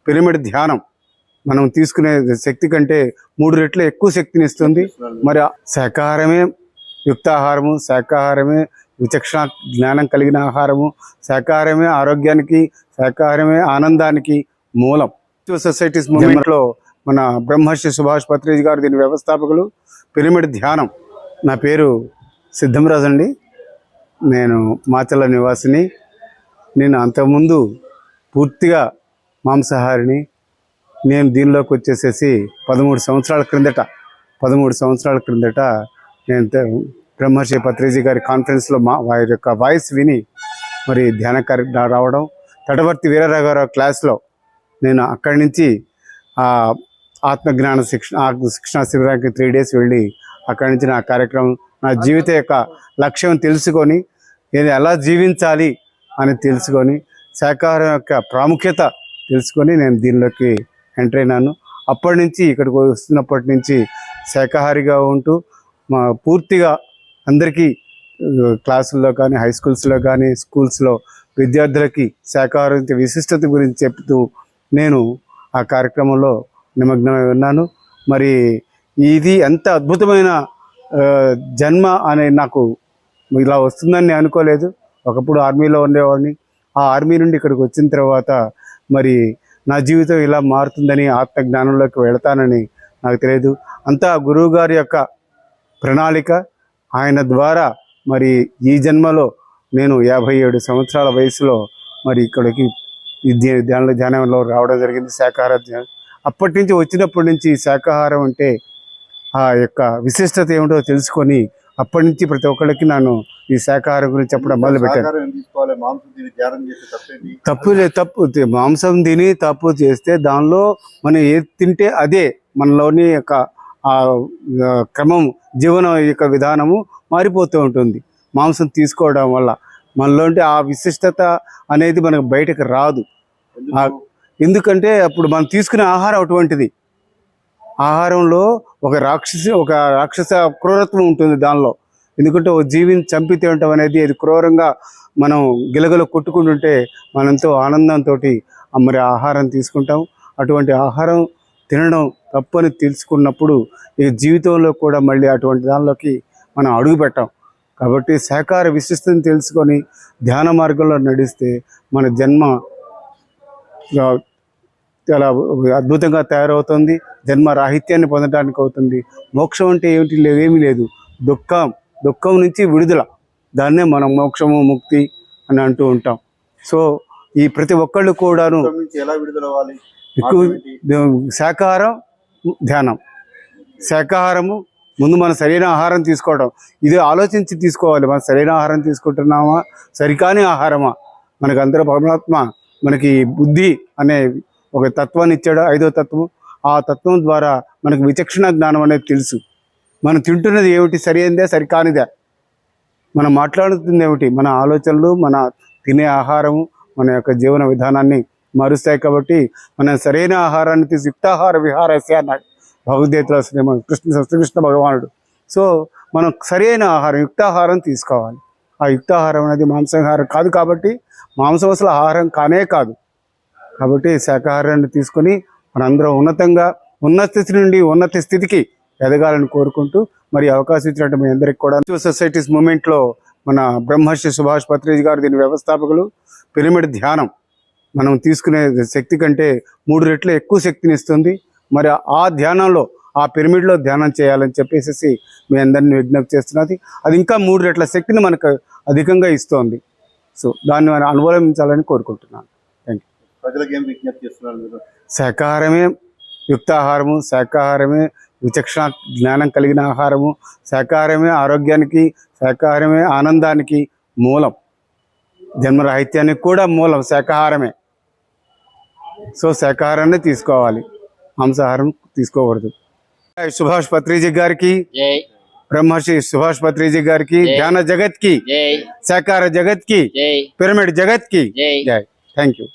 Pyramid ధ్యానం మనం తీసుకునే శక్తి కంటే 3 రెట్లు ఎక్కువ శక్తిని ఇస్తుంది. మరి శాకాహారమే యుక్తాహారము, శాకాహారమే విచక్షణ జ్ఞానం కలిగిన ఆహారము, శాకాహారమే ఆరోగ్యానికి, శాకాహారమే ఆనందానికి మూలం. సొసైటీస్ మూవ్మెంట్లో మన బ్రహ్మర్షి సుభాష్ పత్రిజీ గారు దీని వ్యవస్థాపకులు. పిరమిడ్ ధ్యానం. నా పేరు సిద్ధంరాజు అండి. నేను మాచల్ల నివాసిని. నేను అంతకుముందు పూర్తిగా మాంసాహారిని. నేను దీనిలోకి వచ్చేసేసి 13 సంవత్సరాల క్రిందట నేను బ్రహ్మర్షి పత్రిజీ గారి కాన్ఫరెన్స్లో వారి యొక్క వాయిస్ విని మరి ధ్యాన రావడం, తటవర్తి వీరరాఘవరావు క్లాస్లో నేను అక్కడి నుంచి ఆత్మజ్ఞాన శిక్షణ శిబిరానికి 3 days వెళ్ళి అక్కడి నుంచి నా కార్యక్రమం, నా జీవిత యొక్క లక్ష్యం తెలుసుకొని నేను ఎలా జీవించాలి అని తెలుసుకొని శాకాహారం యొక్క ప్రాముఖ్యత తెలుసుకొని నేను దీనిలోకి ఎంటర్ అయినాను. అప్పటి నుంచి ఇక్కడికి వస్తున్నప్పటి నుంచి శాకాహారిగా ఉంటూ పూర్తిగా అందరికీ క్లాసుల్లో కానీ, హై స్కూల్స్లో కానీ, స్కూల్స్లో విద్యార్థులకి శాకాహారం విశిష్టత గురించి చెప్తూ నేను ఆ కార్యక్రమంలో నిమగ్నమై ఉన్నాను. మరి ఇది ఎంత అద్భుతమైన జన్మ అనే నాకు ఇలా వస్తుందని నేను అనుకోలేదు. ఒకప్పుడు ఆర్మీలో ఉండేవాడిని. ఆ ఆర్మీ నుండి ఇక్కడికి వచ్చిన తర్వాత మరి నా జీవితం ఇలా మారుతుందని, ఆత్మజ్ఞానంలోకి వెళతానని నాకు తెలియదు. అంతా గురువు గారి యొక్క ప్రణాళిక. ఆయన ద్వారా మరి ఈ జన్మలో నేను 57 సంవత్సరాల వయసులో మరి ఇక్కడికి ధ్యానంలో రావడం జరిగింది. శాకాహార ధ్యానం అప్పటి నుంచి వచ్చినప్పటి నుంచి శాకాహారం అంటే ఆ యొక్క విశిష్టత ఏమిటో తెలుసుకొని అప్పటి నుంచి ప్రతి ఒక్కరికి నేను ఈ శాకాహారం గురించి చెప్పడం మొదలుపెట్టాను. మాంసం తిని తప్పు చేస్తే దానిలో మనం ఏది తింటే అదే మనలోని యొక్క క్రమం, జీవన యొక్క విధానము మారిపోతూ ఉంటుంది. మాంసం తీసుకోవడం వల్ల మనలోంటి ఆ విశిష్టత అనేది మనకు బయటకు రాదు. ఎందుకంటే అప్పుడు మనం తీసుకునే ఆహారం అటువంటిది. ఆహారంలో ఒక రాక్షస క్రూరత్వం ఉంటుంది దానిలో. ఎందుకంటే ఒక జీవిని చంపి తినటం అనేది అది క్రూరంగా మనం గిలగల కొట్టుకుంటుంటే మనంతో ఆనందంతో మరి ఆహారం తీసుకుంటాం. అటువంటి ఆహారం తినడం తప్పని తెలుసుకున్నప్పుడు ఈ జీవితంలో కూడా మళ్ళీ అటువంటి దానిలోకి మనం అడుగు పెట్టాం. కాబట్టి శాకాహార విశిష్టతను తెలుసుకొని ధ్యాన మార్గంలో నడిస్తే మన జన్మ చాలా అద్భుతంగా తయారవుతుంది. జన్మ రాహిత్యాన్ని పొందడానికి అవుతుంది. మోక్షం అంటే ఏమీ లేదు. దుఃఖం నుంచి విడుదల, దాన్నే మనం మోక్షము, ముక్తి అని అంటూ ఉంటాం. సో ఈ ప్రతి ఒక్కళ్ళు కూడాను ఎక్కువ శాకాహారం ధ్యానం, శాకాహారము ముందు మనం సరైన ఆహారం తీసుకోవడం, ఇది ఆలోచించి తీసుకోవాలి. మనం సరైన ఆహారం తీసుకుంటున్నామా, సరికాని ఆహారమా? మనకు అందరూ పరమాత్మ మనకి బుద్ధి అనే ఒక తత్వాన్ని ఇచ్చాడు, 5వ తత్వం. ఆ తత్వం ద్వారా మనకు విచక్షణ జ్ఞానం అనేది తెలుసు. మనం తింటున్నది ఏమిటి, సరైనదే సరికానిదే, మనం మాట్లాడుతుంది ఏమిటి, మన ఆలోచనలు, మన తినే ఆహారము మన యొక్క జీవన విధానాన్ని మారుస్తాయి. కాబట్టి మనం సరైన ఆహారాన్ని యుక్తాహార విహారస్య అన్నాడు భగవద్గీతలో శ్రీకృష్ణ భగవానుడు. సో మనం సరైన ఆహారం, యుక్తాహారం తీసుకోవాలి. ఆ యుక్తాహారం అనేది మాంసాహారం కాదు. కాబట్టి మాంసం అసలు ఆహారం కానే కాదు. కాబట్టి శాకాహారాన్ని తీసుకొని మనందరం ఉన్నత స్థితి నుండి ఉన్నత స్థితికి ఎదగాలని కోరుకుంటూ మరి అవకాశం ఇచ్చినట్టు మీ అందరికీ కూడా సొసైటీస్ మూవ్మెంట్లో మన బ్రహ్మర్షి సుభాష్ పత్రిజీ గారు దీని వ్యవస్థాపకులు. పిరమిడ్ ధ్యానం మనం తీసుకునే శక్తి కంటే 3 రెట్లు ఎక్కువ శక్తిని ఇస్తుంది. మరి ఆ ధ్యానంలో, ఆ పిరమిడ్లో ధ్యానం చేయాలని చెప్పేసి మీ అందరినీ విజ్ఞప్తి చేస్తున్నది. అది ఇంకా 3 రెట్ల శక్తిని మనకు అధికంగా ఇస్తోంది. సో దాన్ని మనం అనుభవించాలని కోరుకుంటున్నాను. Thank you. ప్రజలకు ఏం విజ్ఞప్తి చేస్తున్నారు మీరు? శాకాహారమే యుక్తాహారము, శాకాహారమే విచక్షణ జ్ఞానం కలిగిన ఆహారము, శాకాహారమే ఆరోగ్యానికి, శాకాహారమే ఆనందానికి మూలం, జన్మరాహిత్యానికి కూడా మూలం శాకాహారమే. సో శాకాహారాన్ని తీసుకోవాలి, మాంసాహారం తీసుకోకూడదు. సుభాష్ పత్రిజీ గారికి, బ్రహ్మర్షి సుభాష్ పత్రిజీ గారికి, ధ్యాన జగత్ కి, శాకాహార జగత్ కి, పిరమిడ్ జగత్ కి జై. Thank you.